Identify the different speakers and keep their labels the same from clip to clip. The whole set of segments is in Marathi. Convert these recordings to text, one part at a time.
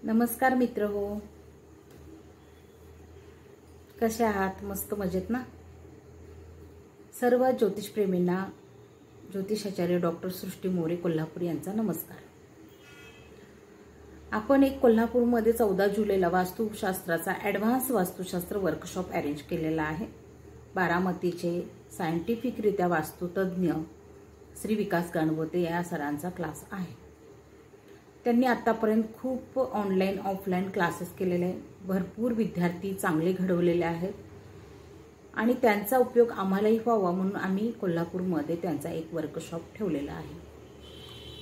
Speaker 1: नमस्कार मित्र हो, कसे आहात? मस्त मजेत ना? सर्व ज्योतिषप्रेमींना ज्योतिषाचार्य डॉक्टर सृष्टी मोरे कोल्हापूर यांचा नमस्कार। आपण एक कोल्हापूरमध्ये 14 जुलैला वास्तुशास्त्राचा ॲडव्हान्स वास्तुशास्त्र वर्कशॉप अरेंज केलेला आहे। बारामतीचे सायंटिफिकरित्या वास्तुतज्ञ श्री विकास गणवते या सरांचा क्लास आहे। त्यांनी आतापर्यंत खूप ऑनलाइन ऑफलाइन क्लासेस केलेले आहेत, भरपूर विद्यार्थी चांगले घडवलेले आहेत आणि त्यांचा उपयोग आम्हालाही व्हावा म्हणून आम्ही कोल्हापूरमध्ये त्यांचा एक वर्कशॉप ठेवलेला आहे।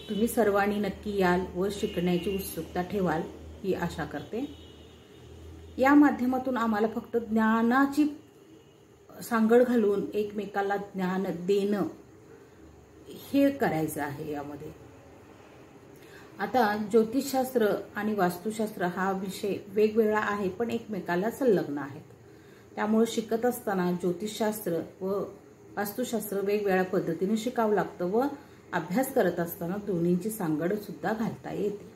Speaker 1: तुम्ही सर्वांनी नक्की याल व शिकण्याची उत्सुकता ठेवाल ही आशा करते। या माध्यमातून आम्हाला फक्त ज्ञानाची सांगड घालून एकमेकाला ज्ञान देणं हे करायचं आहे। यामध्ये आता ज्योतिषशास्त्र आणि वास्तुशास्त्र हा विषय वेगवेगळा आहे पण एकमेकाला संलग्न आहेत। त्यामुळे शिकत असताना ज्योतिषशास्त्र व वास्तुशास्त्र वेगवेगळ्या पद्धतीने शिकावं लागतं व अभ्यास करत असताना दोन्हींची सांगड सुद्धा घालता येते।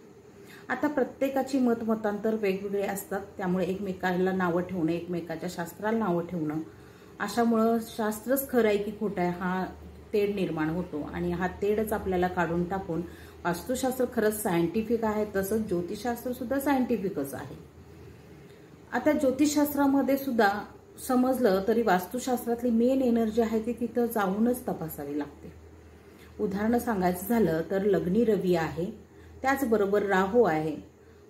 Speaker 1: आता प्रत्येकाची मतमतांतर वेगवेगळे असतात, त्यामुळे एकमेकाला नावं ठेवणं, एकमेकाच्या शास्त्राला नावं ठेवणं अशामुळे शास्त्रच खरं आहे की खोटं आहे हा तेढ निर्माण होतो आणि हा तेढच आपल्याला काढून टाकून वास्तुशास्त्र खरंच सायंटिफिक आहे तसंच ज्योतिषशास्त्र सुद्धा सायंटिफिकच आहे। आता ज्योतिषशास्त्रामध्ये सुद्धा समजलं तरी वास्तुशास्त्रातली मेन एनर्जी आहे ती तिथं जाऊनच तपासावी लागते। उदाहरण सांगायचं झालं तर लग्नी रवी आहे, त्याचबरोबर राहू आहे।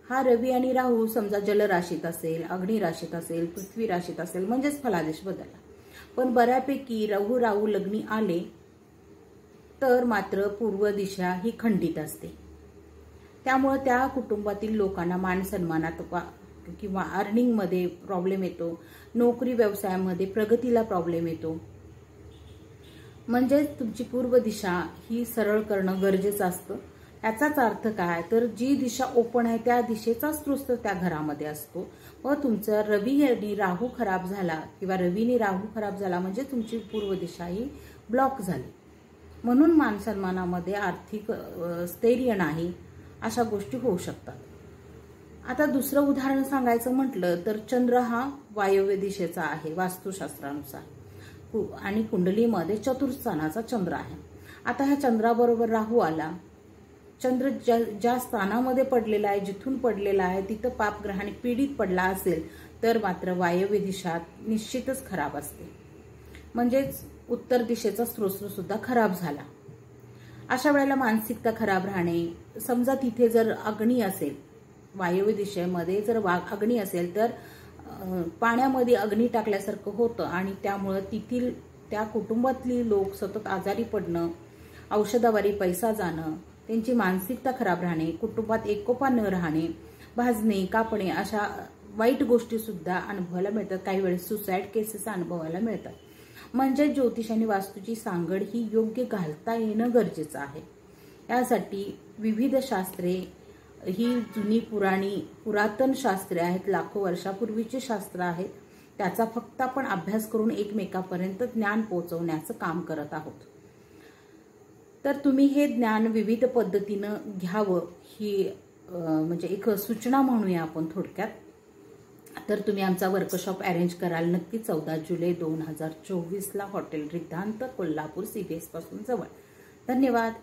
Speaker 1: हा रवी आणि राहू समजा जलराशीत असेल, अग्नी राशीत असेल, पृथ्वी राशीत असेल म्हणजेच फलादेश बदलला, पण बऱ्यापैकी राहू लग्नी आले तर मात्र पूर्व दिशा ही खंडित असते। त्यामुळे त्या कुटुंबातील लोकांना मान सन्मानात किंवा अर्निंग मध्ये प्रॉब्लेम येतो, नोकरी व्यवसायामध्ये प्रगतीला प्रॉब्लेम येतो। म्हणजे तुमची पूर्व दिशा ही सरळ करणं गरजेचं असतं। याचाच अर्थ काय तर जी दिशा ओपन आहे त्या दिशेचा स्त्रोत त्या घरामध्ये असतो व तुमचा रवी आणि राहू खराब झाला किंवा रवीने राहू खराब झाला म्हणजे तुमची पूर्व दिशा ही ब्लॉक झाली। म्हणून मानसन्मानामध्ये आर्थिक स्थैर्य नाही, अशा गोष्टी होऊ शकतात। आता दुसरं उदाहरण सांगायचं म्हटलं तर चंद्र हा वायव्य दिशेचा आहे वास्तुशास्त्रानुसार आणि कुंडलीमध्ये चतुर्थ स्थानाचा चंद्र आहे। आता ह्या चंद्राबरोबर राहू आला, चंद्र ज्या स्थानामध्ये पडलेला आहे, जिथून पडलेला आहे तिथं पापग्रहाने पीडित पडला असेल तर मात्र वायव्य दिशा निश्चितच खराब असते, म्हणजेच उत्तर दिशेचा स्त्रोत सुद्धा खराब झाला। अशा वेळेला मानसिकता खराब राहणे, समजा तिथे जर अग्नी असेल, वायव्य दिशेमध्ये जर अग्नी असेल तर पाण्यामध्ये अग्नी टाकल्यासारखं होतं आणि त्यामुळे तिथील त्या कुटुंबातली लोक सतत आजारी पडणं, औषधावारी पैसा जाणं, त्यांची मानसिकता खराब राहणे, कुटुंबात एकोपा न राहणे, भाजणे, कापणे अशा वाईट गोष्टी सुद्धा अनुभवायला मिळतात। काही वेळेस सुसाईड केसेस अनुभवायला मिळतात। म्हणजे ज्योतिष आणि वास्तूची सांगड ही योग्य घालता येणं गरजेचं आहे। यासाठी विविध शास्त्रे ही जुनी पुरातन शास्त्रे आहेत, लाखो वर्षापूर्वीची शास्त्र आहेत, त्याचा फक्त आपण अभ्यास करून एकमेकापर्यंत ज्ञान पोहोचवण्याचं काम करत आहोत। तर तुम्ही हे ज्ञान विविध पद्धतीनं घ्यावं ही म्हणजे एक सूचना म्हणूया आपण थोडक्यात। तर तुम्ही आमचा वर्कशॉप अरेंज कराल नक्की 14 जुलै 2024 ला हॉटेल रिद्धांत कोल्हापूर CBS पासून जवळ। धन्यवाद।